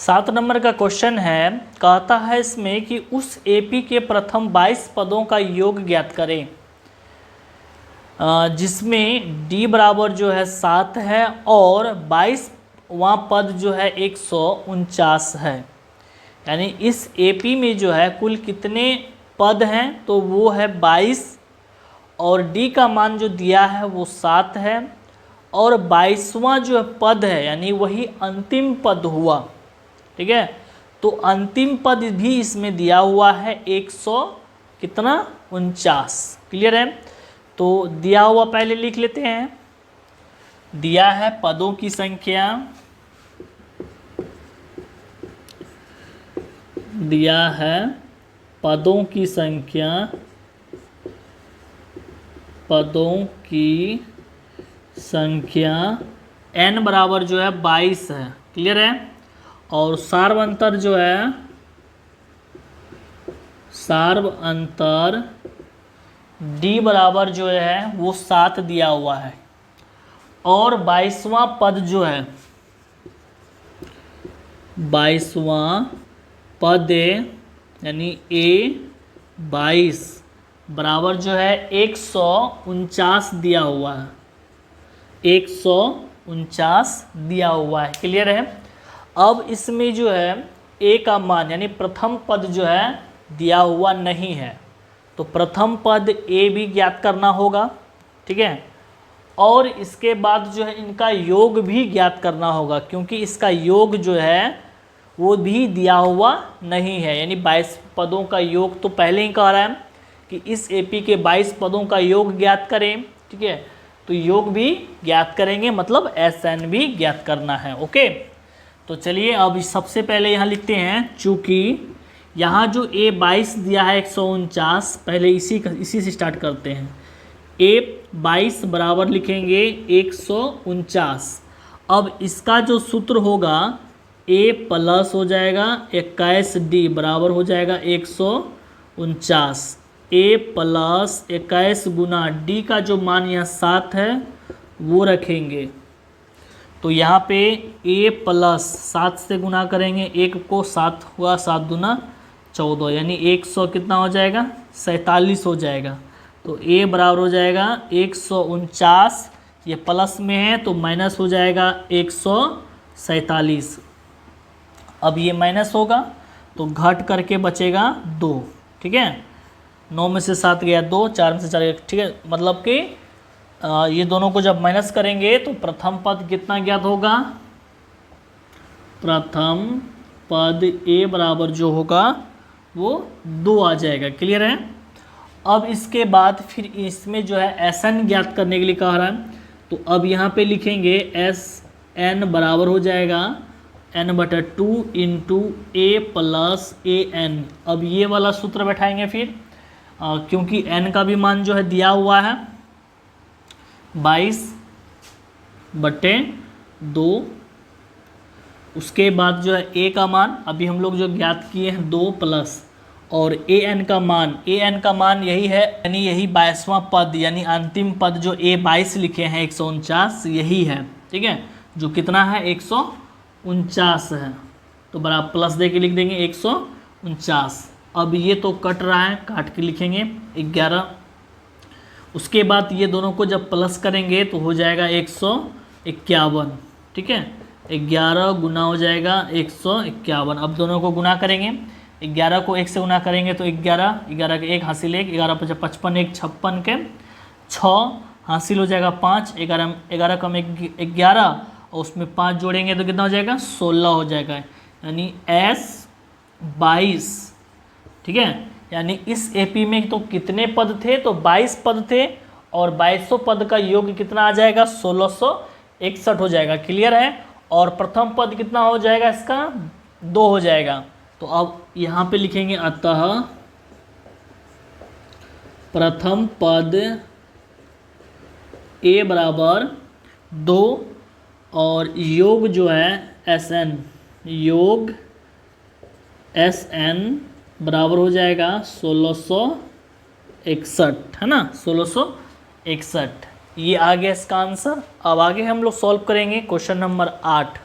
7 number का question है, कहता है इसमें कि उस एपी के प्रथम 22 पदों का योग ज्ञात करें, जिसमें डी बराबर जो है 7 है और 22वां पद जो है 149 है। यानी इस एपी में जो है कुल कितने पद हैं, तो वो है 22 और डी का मान जो दिया है वो 7 है और 22वां जो पद है यानी वही अंतिम पद हुआ। ठीक है, तो अंतिम पद भी इसमें दिया हुआ है 149। क्लियर है, तो दिया हुआ पहले लिख लेते हैं। दिया है पदों की संख्या, दिया है पदों की संख्या, पदों की संख्या n बराबर जो है 22 है। क्लियर है, और सार्व अंतर जो है, सार्व अंतर d बराबर जो है वो 7 दिया हुआ है और 22वां पद जो है, 22वां पद यानी A22 बराबर जो है 149 दिया हुआ है, 149 दिया हुआ है। क्लियर है, अब इसमें जो है A का मान यानी प्रथम पद जो है दिया हुआ नहीं है, तो प्रथम पद A भी ज्ञात करना होगा। ठीक है, और इसके बाद जो है इनका योग भी ज्ञात करना होगा, क्योंकि इसका योग जो है वो भी दिया हुआ नहीं है। यानी 22 पदों का योग तो पहले ही कह रहा है कि इस एपी के 22 पदों का योग ज्ञात करें। ठीक है, तो योग भी ज्ञात करेंगे, मतलब SN भी ज्ञात करना है। ओके, तो चलिए अब सबसे पहले यहाँ लिखते हैं, चूँकि यहाँ जो A22 दिया है 149, पहले इसी से स्टार्ट करते हैं। A22 बराबर लिखेंगे 149। अब इसका जो सूत्र होगा A प्लस हो जाएगा 21D बराबर हो जाएगा 149। A प्लस 21 गुना D का जो मान यहाँ 7 है वो रखेंगे, तो यहाँ पे A प्लस 7 से गुना करेंगे, 1 को 7 हुआ, 7 दूना 14, यानी 100 कितना हो जाएगा, 47 हो जाएगा। तो A बराबर हो जाएगा 149, ये प्लस में है तो माइनस हो जाएगा 147। अब ये माइनस होगा तो घट करके बचेगा 2। ठीक है, 9 में से 7 गया 2, 4 में से 4 गया। ठीक है, मतलब कि ये दोनों को जब माइनस करेंगे तो प्रथम पद कितना ज्ञात होगा, प्रथम पद A बराबर जो होगा वो 2 आ जाएगा। क्लियर है, अब इसके बाद फिर इसमें जो है SN ज्ञात करने के लिए कह रहा है, तो अब यहाँ पे लिखेंगे SN बराबर हो जाएगा n/2 into A plus AN। अब ये वाला सूत्र बैठाएंगे फिर, क्योंकि n का भी मान जो है दिया हुआ है 22/2। उसके बाद जो है A का मान अभी हम लोग जो ज्ञात किए हैं 2 प्लस, और AN का मान यही है, यानी यही 22वां पद यानी अंतिम पद जो A22 लिखे हैं 149 यही है। ठीक है, जो कितना है 149 है, तो बराबर प्लस दे के लिख देंगे 149। अब ये तो कट रहा है, काट के लिखेंगे 11। उसके बाद ये दोनों को जब प्लस करेंगे तो हो जाएगा 151। ठीक है, 11 गुना हो जाएगा 151। अब दोनों को गुना करेंगे, 11 को 1 से गुना करेंगे तो 11 के 1 हासिल 1, 11 × 55 1 56 के 6 हासिल हो जाएगा 5, 11 कम 11 और उसमें 5 जोड़ेंगे तो कितना हो जाएगा 16 हो जाएगा, यानी S22। ठीक है, यानी इस एपी में तो कितने पद थे, तो 22 पद थे और 2200 पद का योग कितना आ जाएगा 1661 हो जाएगा। क्लियर है, और प्रथम पद कितना हो जाएगा इसका 2 हो जाएगा। तो अब यहाँ पे लिखेंगे अतः प्रथम पद A बराबर 2 और योग जो है SN, योग SN बराबर हो जाएगा 1661, है ना, 1661। ये आ गया इसका आंसर। अब आगे हम लोग सॉल्व करेंगे क्वेश्चन नंबर 8।